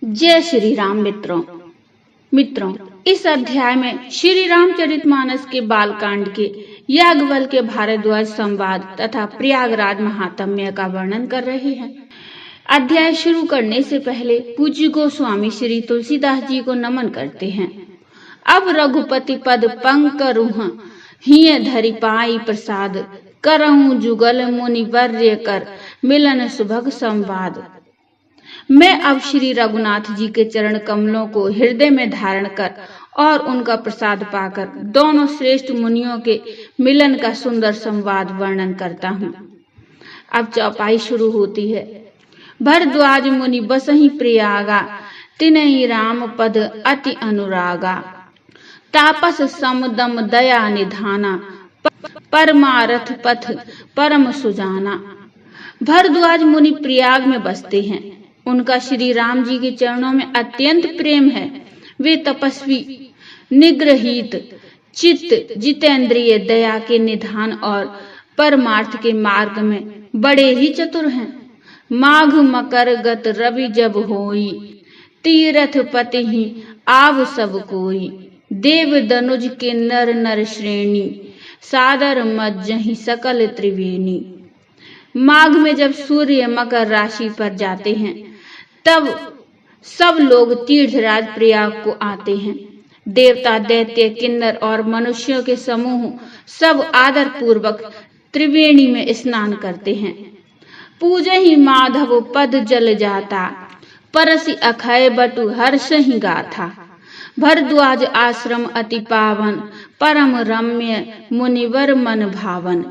जय श्री राम मित्रों, इस अध्याय में श्री रामचरितमानस के बालकांड के याज्ञवल्क्य के भारद्वाज संवाद तथा प्रयागराज महात्म्य का वर्णन कर रहे हैं। अध्याय शुरू करने से पहले पूज्य गोस्वामी श्री तुलसीदास जी को नमन करते हैं। अब रघुपति पद पंकरुह हिय धरि पाई प्रसाद, करहूं जुगल मुनिवर्य कर मिलन सुभग संवाद। मैं अब श्री रघुनाथ जी के चरण कमलों को हृदय में धारण कर और उनका प्रसाद पाकर दोनों श्रेष्ठ मुनियों के मिलन का सुंदर संवाद वर्णन करता हूँ। अब चौपाई शुरू होती है। भरद्वाज मुनि बसहि प्रयागा, तिनहि राम पद अति अनुरागा। तापस समदम दया निधाना, परमारथ पथ परम सुजाना। भरद्वाज मुनि प्रयाग में बसते हैं। उनका श्री राम जी के चरणों में अत्यंत प्रेम है। वे तपस्वी, निग्रहित चित्त, जितेंद्रिय, दया के निधान और परमार्थ के मार्ग में बड़े ही चतुर हैं। माघ मकर गत रवि जब होई, तीरथ पति ही आव सब कोई। देव दनुज के नर नर श्रेणी, सादर मज्जहि सकल त्रिवेणी। माघ में जब सूर्य मकर राशि पर जाते हैं तब सब लोग तीर्थराज प्रयाग को आते हैं। देवता, दैत्य, किन्नर और मनुष्यों के समूह सब आदर पूर्वक त्रिवेणी में स्नान करते हैं। पूजहि माधव पद जल जाता, परसि अखय बटु हर्ष ही गाथा। भरद्वाज आश्रम अति पावन, परम रम्य मुनिवर मन भावन।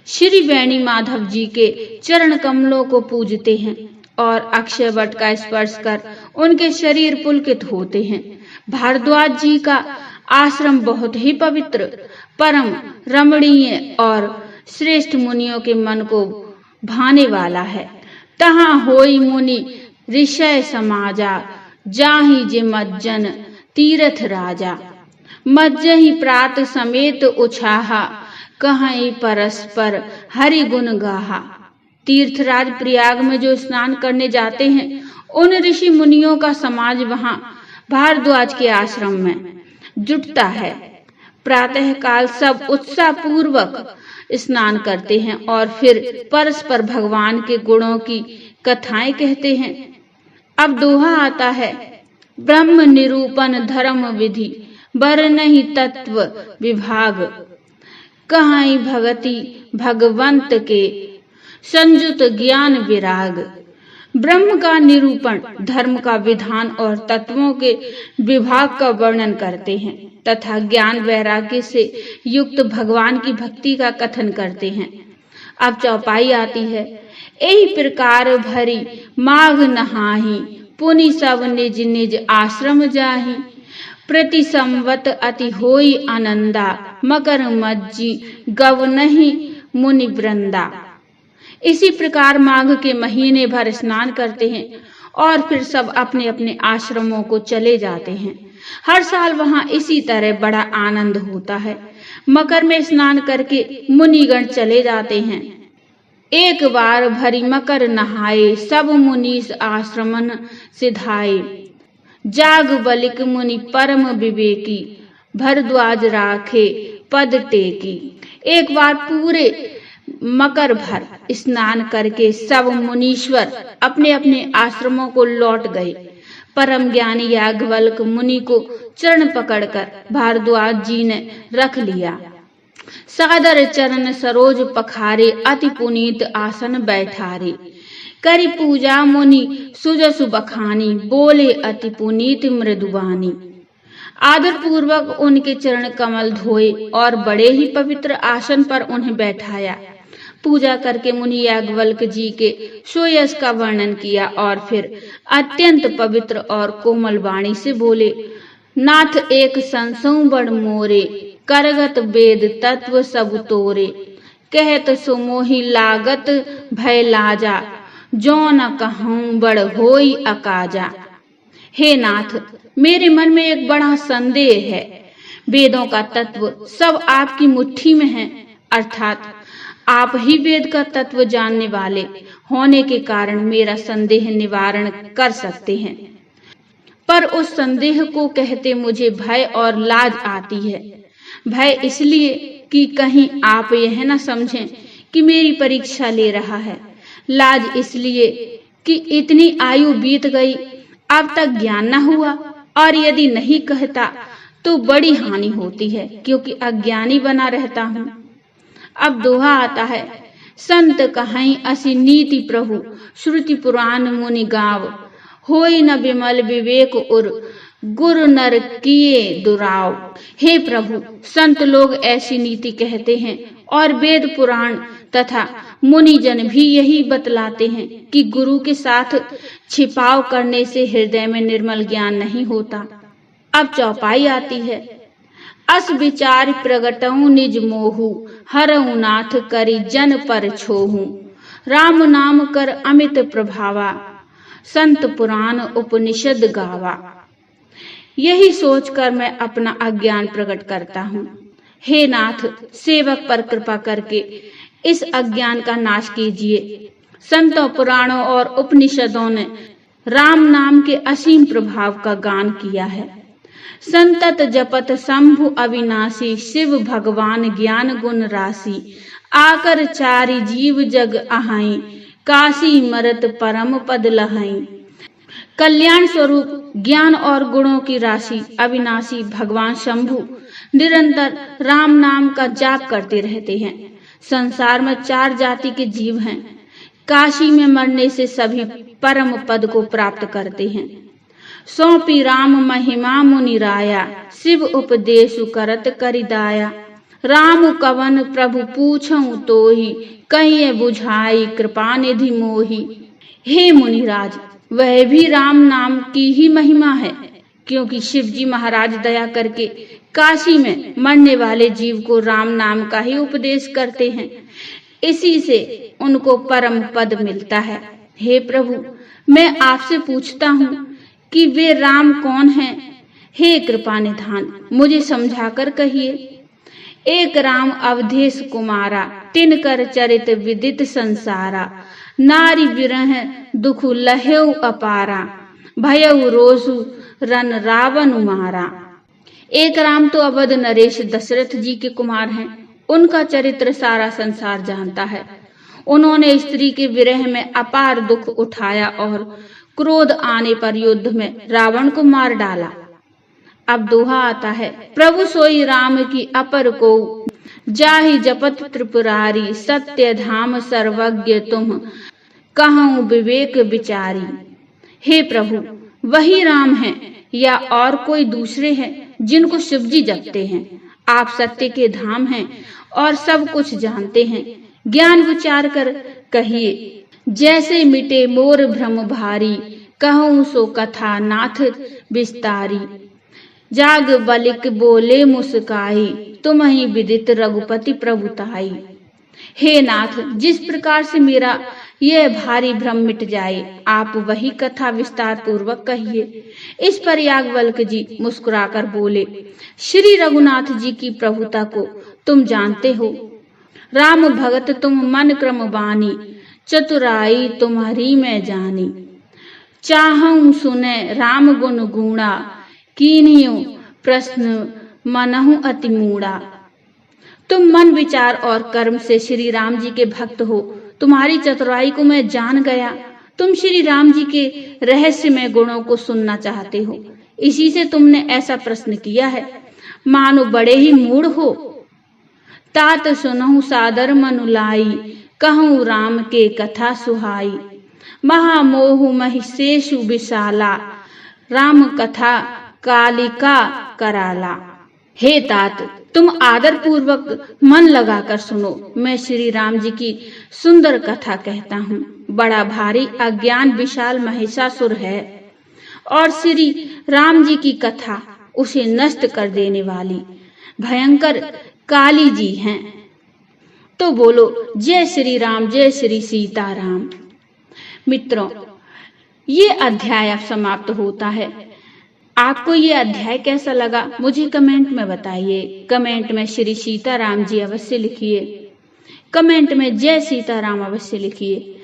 श्री वेणी माधव जी के चरण कमलों को पूजते हैं और अक्षय वट का स्पर्श कर उनके शरीर पुलकित होते हैं। भारद्वाज जी का आश्रम बहुत ही पवित्र, परम रमणीय और श्रेष्ठ मुनियों के मन को भाने वाला है। तहाँ होई मुनि ऋषय समाजा, जाहि जे मज्जन तीरथ राजा। मज्जहि प्रात समेत उछाहा, कहीं परस्पर हरि गुण गाहा। तीर्थराज प्रयाग में जो स्नान करने जाते हैं उन ऋषि मुनियों का समाज वहां भारद्वाज के आश्रम में जुटता है। प्रातः काल सब उत्साह पूर्वक स्नान करते हैं और फिर परस्पर भगवान के गुणों की कथाएं कहते हैं। अब दोहा आता है। ब्रह्म निरूपण धर्म विधि, बरनहि तत्व विभाग। कहीं भगति भगवंत के, संयुत ज्ञान विराग। ब्रह्म का निरूपण, धर्म का विधान और तत्वों के विभाग का वर्णन करते हैं तथा ज्ञान वैराग्य से युक्त भगवान की भक्ति का कथन करते हैं। अब चौपाई आती है। एही प्रकार भरी माघ नहाही, पुनि सब निज निज आश्रम जाही। प्रति संवत अति होई आनंदा, मकर मज्जी गव नहीं मुनि वृंदा। इसी प्रकार माघ के महीने भर स्नान करते हैं और फिर सब अपने अपने आश्रमों को चले जाते हैं। हर साल वहां इसी तरह बड़ा आनंद होता है। मकर में स्नान करके मुनिगण चले जाते हैं। एक बार भरी मकर नहाए, सब मुनीस आश्रमन सिधाए। जाग बलिक मुनि परम विवेकी, भरद्वाज राखे पद टेकी। एक बार पूरे मकर भर स्नान करके सब मुनीश्वर अपने अपने आश्रमों को लौट गए। परम ज्ञानी याज्ञवल्क मुनि को चरण पकड़कर भारद्वाज जी ने रख लिया। सादर चरण सरोज पखारे, अति पुनीत आसन बैठारे। करी पूजा मुनि सुजसु बखानी, बोले अति पुनीत मृदुवानी। आदर पूर्वक उनके चरण कमल धोए और बड़े ही पवित्र आसन पर उन्हें बैठाया। पूजा करके मुनि याज्ञवल्क्य जी के सोयस का वर्णन किया और फिर अत्यंत पवित्र और कोमल वाणी से बोले। नाथ एक संसौ बड़ मोरे, करगत वेद तत्व सब तोरे। कहत सुमोहि लागत भय लाजा, जो न कहूं बड़ होई अकाजा। हे नाथ, मेरे मन में एक बड़ा संदेह है। वेदों का तत्व सब आपकी मुट्ठी में है, अर्थात आप ही वेद का तत्व जानने वाले होने के कारण मेरा संदेह निवारण कर सकते हैं। पर उस संदेह को कहते मुझे भय और लाज आती है। भय इसलिए कि कहीं आप यह न समझें कि मेरी परीक्षा ले रहा है। लाज इसलिए कि इतनी आयु बीत गई, अब तक ज्ञान न हुआ, और यदि नहीं कहता तो बड़ी हानि होती है, क्योंकि अज्ञानी बना रहता हूँ। अब दोहा आता है, संत कहाई असी नीति प्रभु, श्रुति पुराण मुनि गाव, होई न विमल विवेक उर, गुरु नर किए दुराव। हे प्रभु, संत लोग ऐसी नीति कहते हैं और वेद पुराण तथा मुनिजन भी यही बतलाते हैं कि गुरु के साथ छिपाव करने से हृदय में निर्मल ज्ञान नहीं होता। अब चौपाई आती है, अस विचार प्रगटऊ निज मोहू, हरऊ नाथ करी जन पर छोहू, राम नाम कर अमित प्रभावा, संत पुराण उपनिषद गावा। यही सोचकर मैं अपना अज्ञान प्रकट करता हूँ। हे नाथ, सेवक पर कृपा करके इस अज्ञान का नाश कीजिए। संतों, पुराणों और उपनिषदों ने राम नाम के असीम प्रभाव का गान किया है। संतत जपत शंभु अविनाशी, शिव भगवान ज्ञान गुण राशि, आकर चारि जीव जग आहाई, काशी मरत परम पद लहाई। कल्याण स्वरूप ज्ञान और गुणों की राशि अविनाशी भगवान शंभु निरंतर राम नाम का जाप करते रहते हैं। संसार में 4 जाति के जीव हैं। काशी में मरने से सभी परम पद को प्राप्त करते हैं। सौंपी राम महिमा मुनि राया, शिव उपदेश करत करिदाया, राम कवन प्रभु पूछऊं तोहि, कहिए बुझाई कृपा निधि मोहि। हे मुनिराज, वह भी राम नाम की ही महिमा है, क्योंकि शिव जी महाराज दया करके काशी में मरने वाले जीव को राम नाम का ही उपदेश करते हैं। इसी से उनको परम पद मिलता है। हे प्रभु, मैं आपसे पूछता हूँ कि वे राम कौन हैं? हे कृपा निधान, मुझे समझाकर कहिए। एक राम अवधेश कुमारा, तिनकर चरित विदित संसारा, नारी विरह दुख लहेउ अपारा, भयउ रोसु रन रावण मारा। एक राम तो अवध नरेश दशरथ जी के कुमार हैं। उनका चरित्र सारा संसार जानता है। उन्होंने स्त्री के विरह में अपार दुख उठाया और क्रोध आने पर युद्ध में रावण को मार डाला। अब दोहा आता है, प्रभु सोई राम की अपर को, जाहि जपत त्रिपुरारी, सत्य धाम सर्वज्ञ तुम, कहूँ विवेक विचारी। हे प्रभु, वही राम हैं या और कोई दूसरे हैं जिनको शिव जी जपते हैं? आप सत्य के धाम हैं और सब कुछ जानते हैं। ज्ञान विचार कर कहिए। जैसे मिटे मोर भ्रम भारी, कहूँ सो कथा नाथ विस्तारी, जाग बलिक बोले मुस्काई, तुम ही विदित रघुपति प्रभुताई। हे नाथ, जिस प्रकार से मेरा यह भारी भ्रम मिट जाए, आप वही कथा विस्तार पूर्वक कहिए। इस पर याज्ञवल्क्य जी मुस्कुराकर बोले, श्री रघुनाथ जी की प्रभुता को तुम जानते हो। राम भगत तुम मन क्रम बानी, चतुराई तुम्हारी मैं जानी, चाहूं सुने राम गुण गुणा, कीन्हियो प्रश्न मनहु अति मूढ़ा। तुम मन विचार और कर्म से श्री राम जी के भक्त हो। तुम्हारी चतुराई को मैं जान गया। तुम श्री राम जी के रहस्यमय गुणों को सुनना चाहते हो, इसी से तुमने ऐसा प्रश्न किया है। मानो बड़े ही मूढ़ हो। तात सुनहु सादर मनुलाई, कहूँ राम के कथा सुहाई, महामोह महिषेषु विशाला, राम कथा कालिका कराला। हे तात, तुम आदर पूर्वक मन लगाकर सुनो। मैं श्री राम जी की सुंदर कथा कहता हूँ। बड़ा भारी अज्ञान विशाल महिषासुर है और श्री राम जी की कथा उसे नष्ट कर देने वाली भयंकर काली जी हैं। तो बोलो, जय श्री राम, जय श्री सीताराम। मित्रों, ये अध्याय अब समाप्त होता है। आपको ये अध्याय कैसा लगा मुझे कमेंट में बताइए। कमेंट में श्री सीताराम जी अवश्य लिखिए। कमेंट में जय सीताराम अवश्य लिखिए।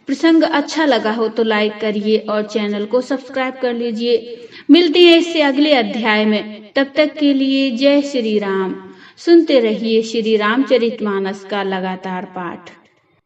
प्रसंग अच्छा लगा हो तो लाइक करिए और चैनल को सब्सक्राइब कर लीजिए। मिलते हैं इससे अगले अध्याय में। तब तक के लिए जय श्री राम। सुनते रहिए श्री रामचरितमानस का लगातार पाठ।